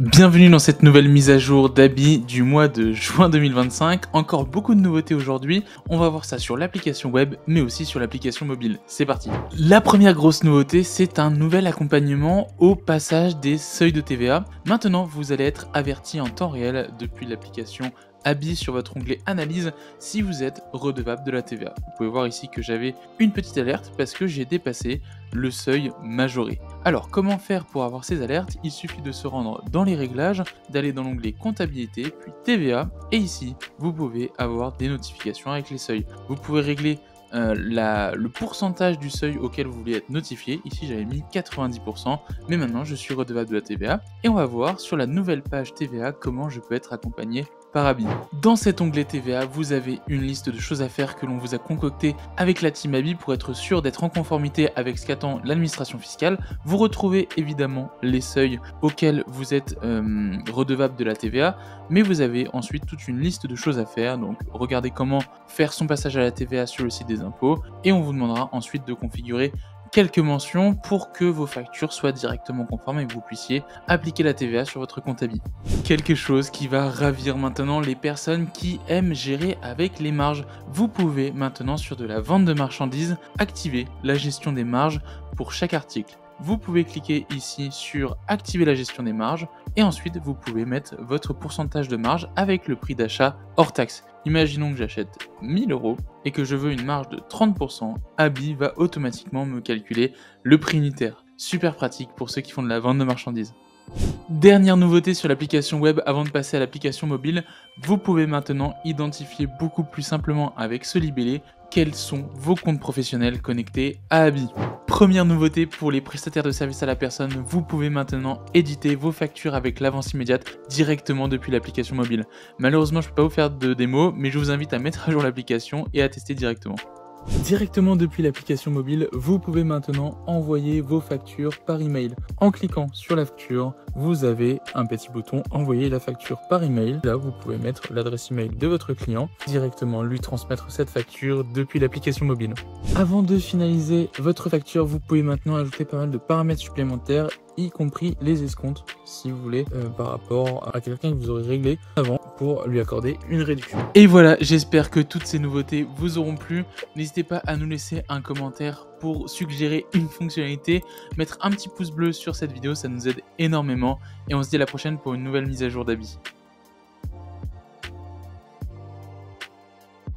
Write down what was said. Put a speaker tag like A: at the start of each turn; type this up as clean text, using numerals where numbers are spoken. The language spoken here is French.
A: Bienvenue dans cette nouvelle mise à jour d'Abi du mois de juin 2025. Encore beaucoup de nouveautés aujourd'hui. On va voir ça sur l'application web, mais aussi sur l'application mobile. C'est parti. La première grosse nouveauté, c'est un nouvel accompagnement au passage des seuils de TVA. Maintenant, vous allez être averti en temps réel depuis l'application Abi sur votre onglet analyse si vous êtes redevable de la TVA. Vous pouvez voir ici que j'avais une petite alerte parce que j'ai dépassé le seuil majoré. Alors comment faire pour avoir ces alertes? Il suffit de se rendre dans les réglages, d'aller dans l'onglet comptabilité, puis TVA, et ici vous pouvez avoir des notifications avec les seuils. Vous pouvez régler le pourcentage du seuil auquel vous voulez être notifié. Ici j'avais mis 90%, mais maintenant je suis redevable de la TVA et on va voir sur la nouvelle page TVA comment je peux être accompagné par Abi. Dans cet onglet TVA, vous avez une liste de choses à faire que l'on vous a concocté avec la team Abi pour être sûr d'être en conformité avec ce qu'attend l'administration fiscale. Vous retrouvez évidemment les seuils auxquels vous êtes redevable de la TVA, mais vous avez ensuite toute une liste de choses à faire. Donc regardez comment faire son passage à la TVA sur le site des impôts et on vous demandera ensuite de configurer quelques mentions pour que vos factures soient directement conformes et que vous puissiez appliquer la TVA sur votre compte Abi. Quelque chose qui va ravir maintenant les personnes qui aiment gérer avec les marges. Vous pouvez maintenant sur de la vente de marchandises activer la gestion des marges pour chaque article. Vous pouvez cliquer ici sur activer la gestion des marges et ensuite vous pouvez mettre votre pourcentage de marge avec le prix d'achat hors taxe. Imaginons que j'achète 1000 € et que je veux une marge de 30%, Abi va automatiquement me calculer le prix unitaire. Super pratique pour ceux qui font de la vente de marchandises. Dernière nouveauté sur l'application web avant de passer à l'application mobile, vous pouvez maintenant identifier beaucoup plus simplement avec ce libellé quels sont vos comptes professionnels connectés à Abi. Première nouveauté pour les prestataires de services à la personne, vous pouvez maintenant éditer vos factures avec l'avance immédiate directement depuis l'application mobile. Malheureusement, je ne peux pas vous faire de démo, mais je vous invite à mettre à jour l'application et à tester directement. Directement depuis l'application mobile, vous pouvez maintenant envoyer vos factures par email. En cliquant sur la facture, vous avez un petit bouton envoyer la facture par email. Là, vous pouvez mettre l'adresse email de votre client, directement lui transmettre cette facture depuis l'application mobile. Avant de finaliser votre facture, vous pouvez maintenant ajouter pas mal de paramètres supplémentaires, y compris les escomptes, si vous voulez, par rapport à quelqu'un que vous aurez réglé avant pour lui accorder une réduction. Et voilà, j'espère que toutes ces nouveautés vous auront plu. N'hésitez pas à nous laisser un commentaire pour suggérer une fonctionnalité, mettre un petit pouce bleu sur cette vidéo, ça nous aide énormément. Et on se dit à la prochaine pour une nouvelle mise à jour d'Abi.